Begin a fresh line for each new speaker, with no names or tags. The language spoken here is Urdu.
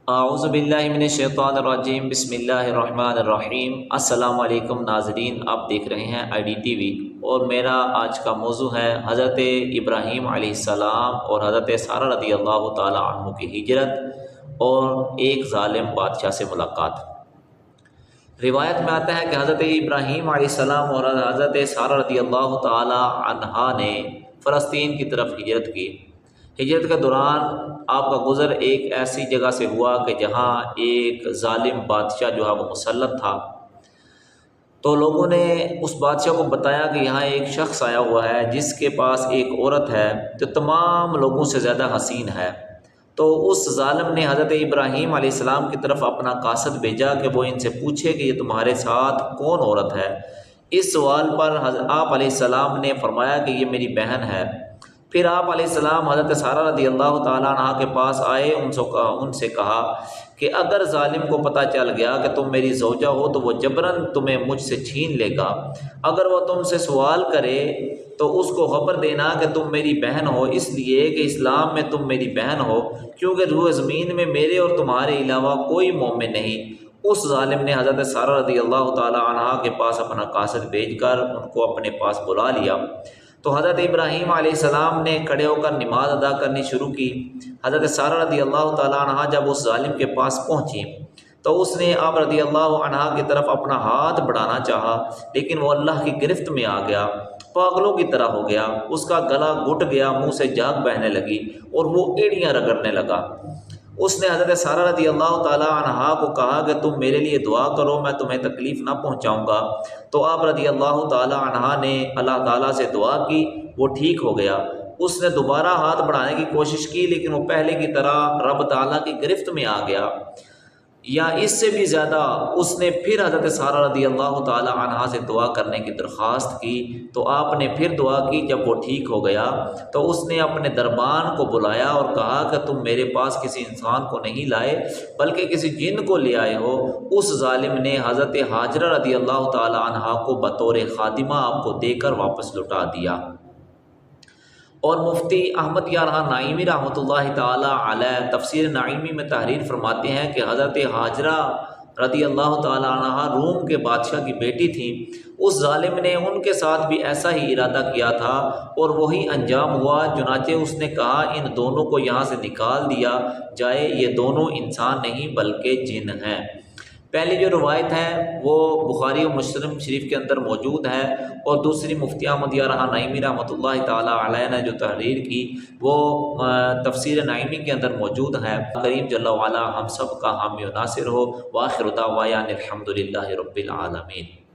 اعوذ باللہ من الشیطان الرجیم، بسم اللہ الرحمن الرحیم۔ السلام علیکم ناظرین، آپ دیکھ رہے ہیں آئی ڈی ٹی وی، اور میرا آج کا موضوع ہے حضرت ابراہیم علیہ السلام اور حضرت سارہ رضی اللہ تعالی عنہ کی ہجرت اور ایک ظالم بادشاہ سے ملاقات۔ روایت میں آتا ہے کہ حضرت ابراہیم علیہ السلام اور حضرت سارہ رضی اللہ تعالی عنہا نے فلسطین کی طرف ہجرت کی۔ ہجرت کے دوران آپ کا گزر ایک ایسی جگہ سے ہوا کہ جہاں ایک ظالم بادشاہ جو ہے وہ مسلط تھا۔ تو لوگوں نے اس بادشاہ کو بتایا کہ یہاں ایک شخص آیا ہوا ہے جس کے پاس ایک عورت ہے جو تمام لوگوں سے زیادہ حسین ہے۔ تو اس ظالم نے حضرت ابراہیم علیہ السلام کی طرف اپنا قاصد بھیجا کہ وہ ان سے پوچھے کہ یہ تمہارے ساتھ کون عورت ہے۔ اس سوال پر آپ علیہ السلام نے فرمایا کہ یہ میری بہن ہے۔ پھر آپ علیہ السلام حضرت سارہ رضی اللہ تعالیٰ عنہ کے پاس آئے، ان سے کہا کہ اگر ظالم کو پتہ چل گیا کہ تم میری زوجہ ہو تو وہ جبراً تمہیں مجھ سے چھین لے گا۔ اگر وہ تم سے سوال کرے تو اس کو خبر دینا کہ تم میری بہن ہو، اس لیے کہ اسلام میں تم میری بہن ہو، کیونکہ روئے زمین میں میرے اور تمہارے علاوہ کوئی مومن نہیں۔ اس ظالم نے حضرت سارہ رضی اللہ تعالیٰ عنہ کے پاس اپنا قاصد بھیج کر ان کو اپنے پاس بلا لیا۔ تو حضرت ابراہیم علیہ السلام نے کھڑے ہو کر نماز ادا کرنی شروع کی۔ حضرت سارہ رضی اللہ تعالیٰ عنہ جب اس ظالم کے پاس پہنچی تو اس نے آپ رضی اللہ عنہ کی طرف اپنا ہاتھ بڑھانا چاہا، لیکن وہ اللہ کی گرفت میں آ گیا، پاگلوں کی طرح ہو گیا۔ اس کا گلا گھٹ گیا، منہ سے جھاگ بہنے لگی اور وہ ایڑیاں رگڑنے لگا۔ اس نے حضرت سارہ رضی اللہ تعالیٰ عنہا کو کہا کہ تم میرے لیے دعا کرو، میں تمہیں تکلیف نہ پہنچاؤں گا۔ تو آپ رضی اللہ تعالیٰ عنہا نے اللہ تعالیٰ سے دعا کی، وہ ٹھیک ہو گیا۔ اس نے دوبارہ ہاتھ بڑھانے کی کوشش کی، لیکن وہ پہلے کی طرح رب تعالیٰ کی گرفت میں آ گیا، یا اس سے بھی زیادہ اس نے پھر حضرت سارہ رضی اللہ تعالی عنہا سے دعا کرنے کی درخواست کی۔ تو آپ نے پھر دعا کی۔ جب وہ ٹھیک ہو گیا تو اس نے اپنے دربان کو بلایا اور کہا کہ تم میرے پاس کسی انسان کو نہیں لائے بلکہ کسی جن کو لے آئے ہو۔ اس ظالم نے حضرت ہاجرہ رضی اللہ تعالی عنہا کو بطور خادمہ آپ کو دے کر واپس لوٹا دیا۔ اور مفتی احمد یار نعیمی رحمۃ اللہ تعالی علیہ تفسیر نعیمی میں تحریر فرماتے ہیں کہ حضرت ہاجرہ رضی اللہ تعالی عنہ روم کے بادشاہ کی بیٹی تھیں۔ اس ظالم نے ان کے ساتھ بھی ایسا ہی ارادہ کیا تھا اور وہی انجام ہوا۔ چنانچہ اس نے کہا ان دونوں کو یہاں سے نکال دیا جائے، یہ دونوں انسان نہیں بلکہ جن ہیں۔ پہلی جو روایت ہے وہ بخاری و مسلم شریف کے اندر موجود ہے، اور دوسری مفتی احمد یار نعیمی رحمۃ اللہ تعالی علیہ نے جو تحریر کی وہ تفسیر نعیمی کے اندر موجود ہے۔ کریم جل وعلا ہم سب کا حامی و ناصر ہو۔ وآخر دعوانا الحمد للہ رب العالمین۔